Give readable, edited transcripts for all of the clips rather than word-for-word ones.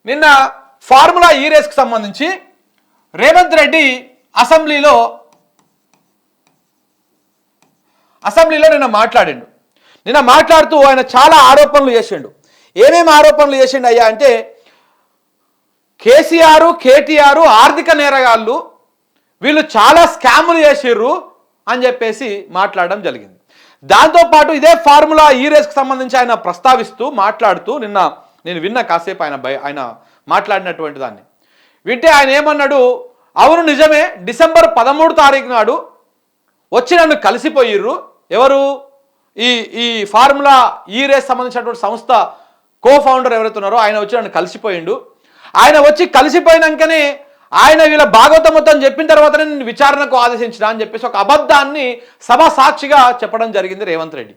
నిన్న ఫార్ములా ఈ రేస్కి సంబంధించి రేవంత్ రెడ్డి అసెంబ్లీలో నిన్న మాట్లాడిండు. నిన్న మాట్లాడుతూ ఆయన చాలా ఆరోపణలు చేసిండు. ఏమేమి ఆరోపణలు చేసిండు అయ్యా అంటే, కేసీఆర్ కేటీఆర్ ఆర్థిక నేరగాళ్ళు, వీళ్ళు చాలా స్కాములు చేసిర్రు అని చెప్పేసి మాట్లాడడం జరిగింది. దాంతోపాటు ఇదే ఫార్ములా ఈ రేస్కి సంబంధించి ఆయన ప్రస్తావిస్తూ మాట్లాడుతూ నిన్న నేను విన్న కాసేపు ఆయన మాట్లాడినటువంటి దాన్ని వింటే ఆయన ఏమన్నాడు, అవును నిజమే, డిసెంబర్ 13 తారీఖు నాడు వచ్చి నన్ను కలిసిపోయిర్రు. ఎవరు? ఈ ఫార్ములా ఈ రేస్ సంబంధించినటువంటి సంస్థ కో-ఫౌండర్ ఎవరైతే ఉన్నారో ఆయన వచ్చి నన్ను కలిసిపోయిండు. ఆయన వచ్చి కలిసిపోయినాకనే ఆయన వీళ్ళ భాగవతం మొత్తం చెప్పిన తర్వాతనే నేను విచారణకు ఆదేశించిన అని చెప్పేసి ఒక అబద్ధాన్ని సభా సాక్షిగా చెప్పడం జరిగింది రేవంత్ రెడ్డి.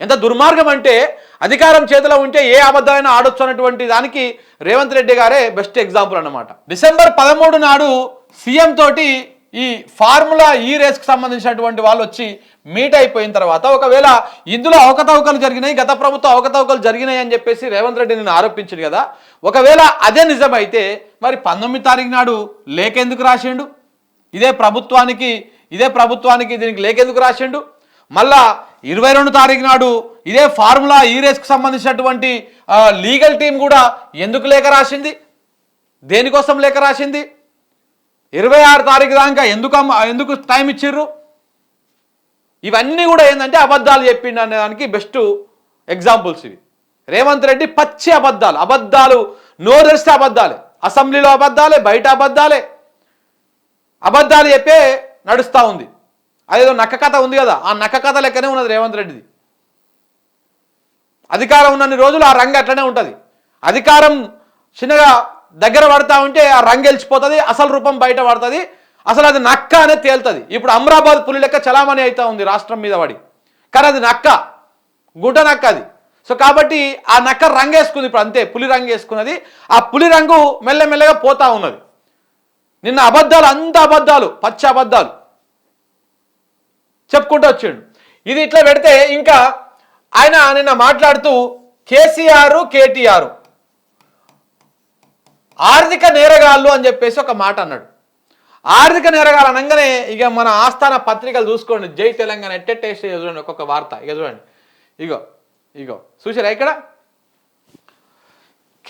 ఎంత దుర్మార్గం అంటే, అధికారం చేతిలో ఉంటే ఏ అబద్ధమైనా ఆడొచ్చు అన్నటువంటి దానికి రేవంత్ రెడ్డి గారే బెస్ట్ ఎగ్జాంపుల్ అన్నమాట. డిసెంబర్ 13 నాడు సీఎం తోటి ఈ ఫార్ములా ఈ రేస్కి సంబంధించినటువంటి వాళ్ళు వచ్చి మీట్ అయిపోయిన తర్వాత ఒకవేళ ఇందులో అవకతవకలు జరిగినాయి, గత ప్రభుత్వం అవకతవకలు జరిగినాయి అని చెప్పేసి రేవంత్ రెడ్డి నేను ఆరోపించింది కదా, ఒకవేళ అదే నిజమైతే మరి 19 తారీఖు నాడు లేఖ ఎందుకు రాసిండు? ఇదే ప్రభుత్వానికి దీనికి లేఖ ఎందుకు రాసిండు? మళ్ళా 22 తారీఖు నాడు ఇదే ఫార్ములా ఈ రేస్కి సంబంధించినటువంటి లీగల్ టీం కూడా ఎందుకు లేఖ రాసింది? దేనికోసం లేఖ రాసింది? 26 తారీఖు దాకా ఎందుకు టైం ఇచ్చిర్రు? ఇవన్నీ కూడా ఏంటంటే అబద్ధాలు చెప్పిండు అనే దానికి బెస్ట్ ఎగ్జాంపుల్స్ ఇవి. రేవంత్ రెడ్డి పచ్చి అబద్ధాలు నోరు తెరిస్తే అబద్ధాలే, అసెంబ్లీలో అబద్ధాలే, బయట అబద్ధాలు చెప్పే నడుస్తూ ఉంది. అదేదో నక్క కథ ఉంది కదా, ఆ నక్క కథ లెక్కనే ఉన్నది రేవంత్ రెడ్డిది. అధికారం ఉన్నన్ని రోజులు ఆ రంగు అట్లనే ఉంటుంది. అధికారం చిన్నగా దగ్గర పడతా ఉంటే ఆ రంగు గెలిచిపోతుంది, అసలు రూపం బయట పడుతుంది, అసలు అది నక్క అనేది తేలుతుంది. ఇప్పుడు అమరాబాద్ పులి లెక్క చలామణి అవుతా ఉంది రాష్ట్రం మీద పడి, కానీ అది నక్క, గుంట నక్క అది. సో కాబట్టి ఆ నక్క రంగు వేసుకుంది, ఇప్పుడు అంతే పులి రంగు వేసుకున్నది. ఆ పులి రంగు మెల్లమెల్లగా పోతా ఉన్నది. నిన్న అబద్ధాలు, అంత అబద్ధాలు, పచ్చి అబద్ధాలు చెప్పుకుంటూ వచ్చాడు. ఇది ఇట్లా పెడితే ఇంకా ఆయన నిన్న మాట్లాడుతూ కేసీఆర్ కేటీఆర్ ఆర్థిక నేరగాళ్ళు అని చెప్పేసి ఒక మాట అన్నాడు. ఆర్థిక నేరగాళ్ళు అనగానే ఇక మన ఆస్థాన పత్రికలు చూసుకోండి, జై తెలంగాణ ఎట్టేసి చూడండి ఒక్కొక్క వార్త. ఇక చూడండి, ఇగో చూసారా ఇక్కడ,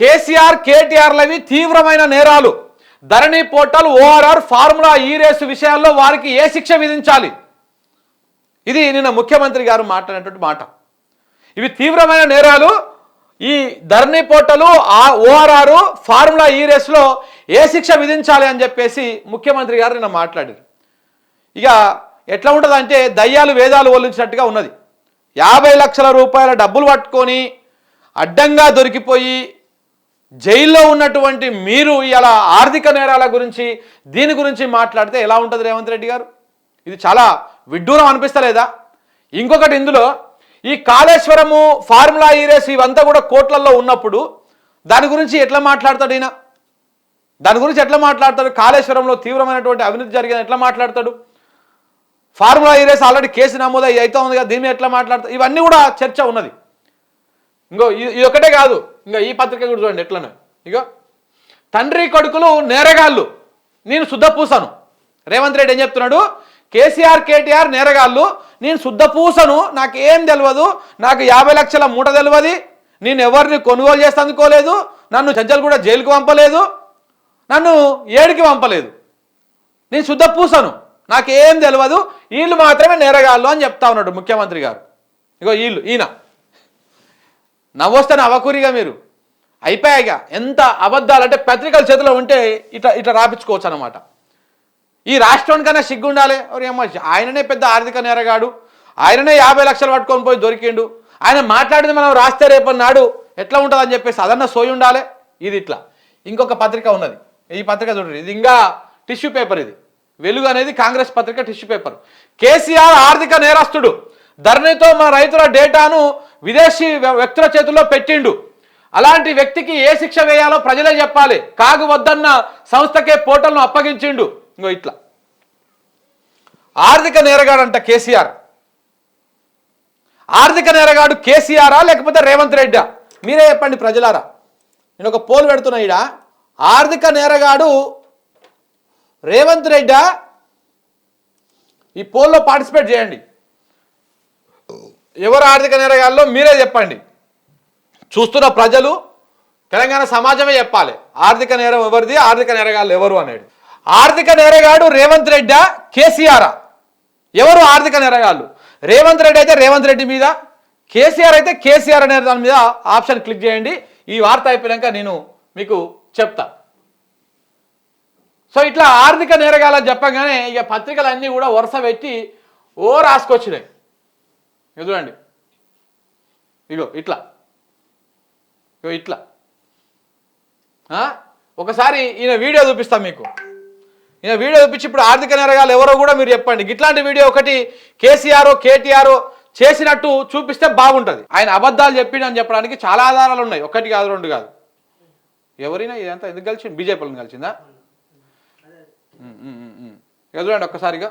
కేసీఆర్ కేటీఆర్లవి తీవ్రమైన నేరాలు, ధరణి పోర్టల్ ఓఆర్ఆర్ ఫార్ములా ఈ రేసు విషయాల్లో వారికి ఏ శిక్ష విధించాలి? ఇది నిన్న ముఖ్యమంత్రి గారు మాట్లాడినటువంటి మాట. ఇవి తీవ్రమైన నేరాలు, ఈ ధరణి పోర్టలు ఓఆర్ఆర్ ఫార్ములా ఈ రేసులో ఏ శిక్ష విధించాలి అని చెప్పేసి ముఖ్యమంత్రి గారు నిన్న మాట్లాడారు. ఇక ఎట్లా ఉంటుందంటే దయ్యాలు వేదాలు వల్లించినట్టుగా ఉన్నది. 50 లక్షల రూపాయల డబ్బులు పట్టుకొని అడ్డంగా దొరికిపోయి జైల్లో ఉన్నటువంటి మీరు ఇలా ఆర్థిక నేరాల గురించి దీని గురించి మాట్లాడితే ఎలా ఉంటుంది రేవంత్ రెడ్డి గారు? ఇది చాలా విడ్డూరం అనిపిస్తలేదా? ఇంకొకటి, ఇందులో ఈ కాళేశ్వరము ఫార్ములా ఈ రేస్ ఇవంతా కూడా కోట్లల్లో ఉన్నప్పుడు దాని గురించి ఎట్లా మాట్లాడతాడు ఈయన? దాని గురించి ఎట్లా మాట్లాడతాడు? కాళేశ్వరంలో తీవ్రమైనటువంటి అవినీతి జరిగిందని ఎట్లా మాట్లాడతాడు? ఫార్ములా ఈ రేస్ ఆల్రెడీ కేసు నమోదు అవుతా ఉంది కదా, దీని మీద ఎట్లా మాట్లాడతాడు? ఇవన్నీ కూడా చర్చ ఉన్నది. ఇది ఒకటే కాదు, ఈ పత్రిక కూడా చూడండి ఎట్లనే. తండ్రి కొడుకులు నేరగాళ్ళు, నేను శుద్ధపూసను. రేవంత్ రెడ్డి ఏం చెప్తున్నాడు? కేసీఆర్ కేటీఆర్ నేరగాళ్ళు, నేను శుద్ధపూసను, నాకు ఏం తెలియదు, నాకు 50 లక్షల మూట తెలియదు, నేను ఎవరిని కొనుగోలు చేస్తే అందుకోలేదు, నన్ను చంచల్ కూడా జైలుకి పంపలేదు, నన్ను ఏడికి పంపలేదు, నేను శుద్ధపూసను, నాకేం తెలియదు, వీళ్ళు మాత్రమే నేరగాళ్ళు అని చెప్తా ఉన్నాడు ముఖ్యమంత్రి గారు. ఈయన నవ్వొస్తే నవ్వకూరిగా మీరు అయిపోయాక ఎంత అబద్ధాలు అంటే పత్రికల చేతిలో ఉంటే ఇట్లా రాపించుకోవచ్చు అనమాట. ఈ రాష్ట్రానికన్నా సిగ్గు ఉండాలి. ఆయననే పెద్ద ఆర్థిక నేరగాడు, ఆయననే 50 లక్షలు పట్టుకొని పోయి దొరికిండు, ఆయన మాట్లాడింది మనం రాస్తే రేపన్నాడు ఎట్లా ఉంటుంది అని చెప్పేసి అదన్నా సోయి ఉండాలి. ఇది ఇట్లా. ఇంకొక పత్రిక ఉన్నది, ఈ పత్రిక చూడండి, ఇది ఇంకా టిష్యూ పేపర్. ఇది వెలుగు అనేది కాంగ్రెస్ పత్రిక టిష్యూ పేపర్. కేసీఆర్ ఆర్థిక నేరస్తుడు, ధరణితో మా రైతుల డేటాను విదేశీ వ్యక్తుల చేతుల్లో పెట్టిండు, అలాంటి వ్యక్తికి ఏ శిక్ష వేయాలో ప్రజలే చెప్పాలి, కాగు వద్దన్న సంస్థకే పోర్టల్ను అప్పగించిండు. ఇట్లా ఆర్థిక నేరగాడు అంట కేసీఆర్. ఆర్థిక నేరగాడు కేసీఆరా లేకపోతే రేవంత్ రెడ్డా? మీరే చెప్పండి ప్రజలారా. నేను ఒక పోల్ పెడుతున్నా ఈడ, ఆర్థిక నేరగాడు రేవంత్ రెడ్డి. ఈ పోల్లో పార్టిసిపేట్ చేయండి. ఎవరు ఆర్థిక నేరగాల్లో మీరే చెప్పండి. చూస్తున్న ప్రజలు, తెలంగాణ సమాజమే చెప్పాలి ఆర్థిక నేరం ఎవరిది, ఆర్థిక నేరగాళ్ళు ఎవరు అనేది. ఆర్థిక నేరగాడు రేవంత్ రెడ్డా, కేసీఆర్? ఎవరు ఆర్థిక నేరగాళ్ళు? రేవంత్ రెడ్డి అయితే రేవంత్ రెడ్డి మీద, కేసీఆర్ అయితే కేసీఆర్ అనే దాని మీద ఆప్షన్ క్లిక్ చేయండి. ఈ వార్త అయిపోయాక నేను మీకు చెప్తా. సో ఇట్లా ఆర్థిక నేరగాలని చెప్పగానే ఇక పత్రికలు అన్నీ కూడా వరుస పెట్టి రాసుకొచ్చినాయి. చూడండి, ఇట్లా ఒకసారి ఈయన వీడియో చూపిస్తాం మీకు. ఈయన వీడియో చూపించి ఇప్పుడు ఆర్థిక నేరగాలు ఎవరో కూడా మీరు చెప్పండి. ఇట్లాంటి వీడియో ఒకటి కేసీఆర్ కేటీఆర్ చేసినట్టు చూపిస్తే బాగుంటుంది. ఆయన అబద్ధాలు చెప్పిండని చెప్పడానికి చాలా ఆధారాలు ఉన్నాయి, ఒకటి కాదు రెండు కాదు. ఎవరైనా ఇదంతా ఎందుకు కలిసింది? బీజేపీలను కలిసిందా? చూడండి ఒక్కసారిగా.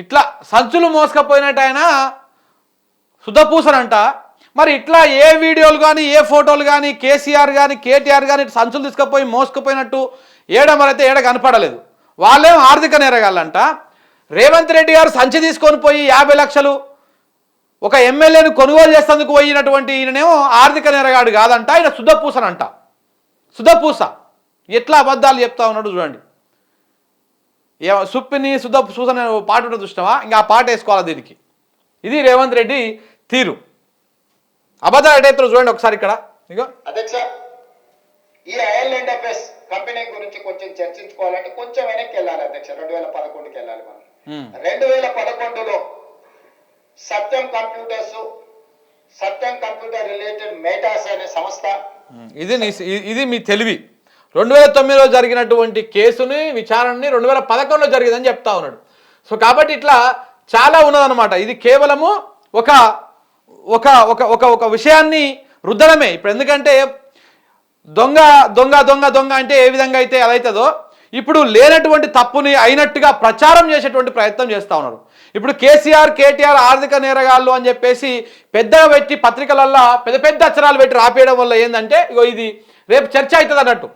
ఇట్లా సంచులు మోసుకపోయినట్టు ఆయన శుద్ధపూసనంట. మరి ఇట్లా ఏ వీడియోలు కానీ ఏ ఫోటోలు కానీ కేసీఆర్ కానీ కేటీఆర్ కానీ సంచులు తీసుకుపోయి మోసుకుపోయినట్టు మరైతే కనపడలేదు. వాళ్ళేం ఆర్థిక నేరగాళ్ళంట. రేవంత్ రెడ్డి గారు సంచి తీసుకొని పోయి 50 లక్షలు ఒక ఎమ్మెల్యేను కొనుగోలు చేసేందుకు పోయినటువంటి ఈయననేమో ఆర్థిక నేరగాడు కాదంట, ఆయన శుద్ధపూసనంట. శుద్ధపూస ఎట్లా అబద్ధాలు చెప్తా ఉన్నాడు చూడండి. సుప్పిని శుద్ధపూస పాట ఉంటుంది చూసినావా, ఇంకా ఆ పాట వేసుకోవాలి దీనికి. ఇది రేవంత్ రెడ్డి తీరు. అబద్ధాలు ఎటైతే చూడండి ఒకసారి ఇక్కడ. ఇగో అధ్యక్ష, ఈ రాయల్ ఎంటర్ప్రైజ్ కంపెనీ గురించి కొంచెం చర్చించుకోవాలంటే కొంచెం వెనక్కి వెళ్ళాలి అధ్యక్ష. 2011కి వెళ్ళాలి మనం. 2011లో సత్యం కంప్యూటర్ రిలేటెడ్ మేటాస్ అనే సంస్థ, ఇది మీ తెలివి. 2009లో జరిగినటువంటి కేసుని విచారణని 2011లో జరిగిందని చెప్తా ఉన్నాడు. సో కాబట్టి ఇట్లా చాలా ఉన్నదన్నమాట. ఇది కేవలము ఒక ఒక ఒక ఒక ఒక విషయాన్ని రుద్దడమే. ఇప్పుడు ఎందుకంటే దొంగ దొంగ దొంగ దొంగ అంటే ఏ విధంగా అయితే అదవుతుందో, ఇప్పుడు లేనటువంటి తప్పుని అయినట్టుగా ప్రచారం చేసేటువంటి ప్రయత్నం చేస్తూ ఉన్నారు. ఇప్పుడు కేసీఆర్ కేటీఆర్ ఆర్థిక నేరగాళ్ళు అని చెప్పేసి పెద్దగా పెట్టి పత్రికలల్లో పెద్ద పెద్ద అక్షరాలు పెట్టి రాపేయడం వల్ల ఏంటంటే ఇగో ఇది రేపు చర్చ అవుతుంది అన్నట్టు.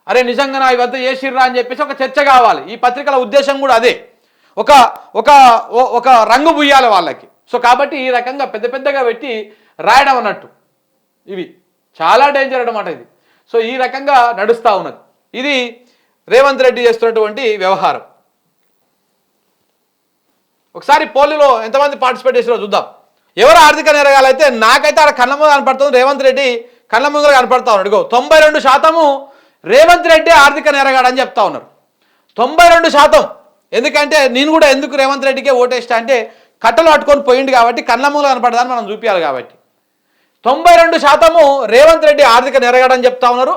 అరే నిజంగా ఇవంతా చేసిర్రా అని చెప్పేసి ఒక చర్చ కావాలి. ఈ పత్రికల ఉద్దేశం కూడా అదే, ఒక ఒక ఒక రంగు బుయ్యాలి వాళ్ళకి. సో కాబట్టి ఈ రకంగా పెద్ద పెద్దగా పెట్టి రాయడం అన్నట్టు ఇవి చాలా డేంజర్ అన్నమాట ఇది. సో ఈ రకంగా నడుస్తూ ఉన్నది. ఇది రేవంత్ రెడ్డి చేస్తున్నటువంటి వ్యవహారం. ఒకసారి పోలిలో ఎంతమంది పార్టిసిపేట్ చేసిరో చూద్దాం. ఎవరు ఆర్థిక నేరగాలైతే నాకైతే ఆడ కళ్ళ ముందు కనపడుతుంది, రేవంత్ రెడ్డి కళ్ళ ముందు కనపడతా ఉన్నాడు. 92% రేవంత్ రెడ్డి ఆర్థిక నేరగాడని చెప్తా ఉన్నారు. 92%. ఎందుకంటే నేను కూడా ఎందుకు రేవంత్ రెడ్డికే ఓటేస్తా అంటే కట్టలు పట్టుకొని పోయిండు కాబట్టి కళ్ళ ముందు కనపడదాన్ని మనం చూపించాలి కాబట్టి. 92% రేవంత్ రెడ్డి ఆర్థిక నేరగాడని చెప్తా ఉన్నారు.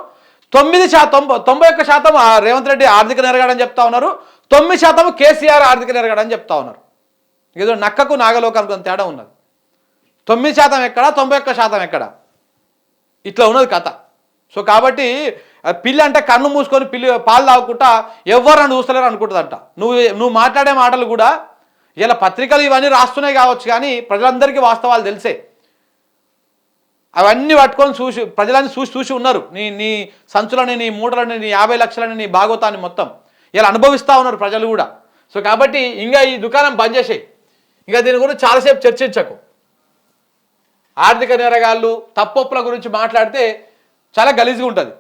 91% రేవంత్ రెడ్డి ఆర్థిక నేరగాడని చెప్తా ఉన్నారు. 9% కేసీఆర్ ఆర్థిక నేరగాడని చెప్తా ఉన్నారు. ఏదో నక్కకు నాగలోకానికి కొంత తేడా ఉన్నది. 9% ఎక్కడ, 91% ఎక్కడ, ఇట్లా ఉన్నది కథ. సో కాబట్టి పిల్లి అంటే కన్ను మూసుకొని పాలు తాగుకుంటా ఎవరని చూస్తలేరు అనుకుంటుందంట. నువ్వు మాట్లాడే మాటలు కూడా ఇలా పత్రికలు ఇవన్నీ రాస్తున్నాయి కావచ్చు, కానీ ప్రజలందరికీ వాస్తవాలు తెలిసే. అవన్నీ పట్టుకొని ప్రజలన్నీ చూసి ఉన్నారు. నీ సంచులని, నీ మూటలని, నీ 50 లక్షలని, నీ భాగవతాన్ని మొత్తం ఇలా అనుభవిస్తూ ఉన్నారు ప్రజలు కూడా. సో కాబట్టి ఇంకా ఈ దుకాణం బంద్ చేసేయి. ఇంకా దీని గురించి చాలాసేపు చర్చించకు. ఆర్థిక నేరగాళ్ళు తప్పొప్పుల గురించి మాట్లాడితే చాలా గలీజ్గా ఉంటుంది.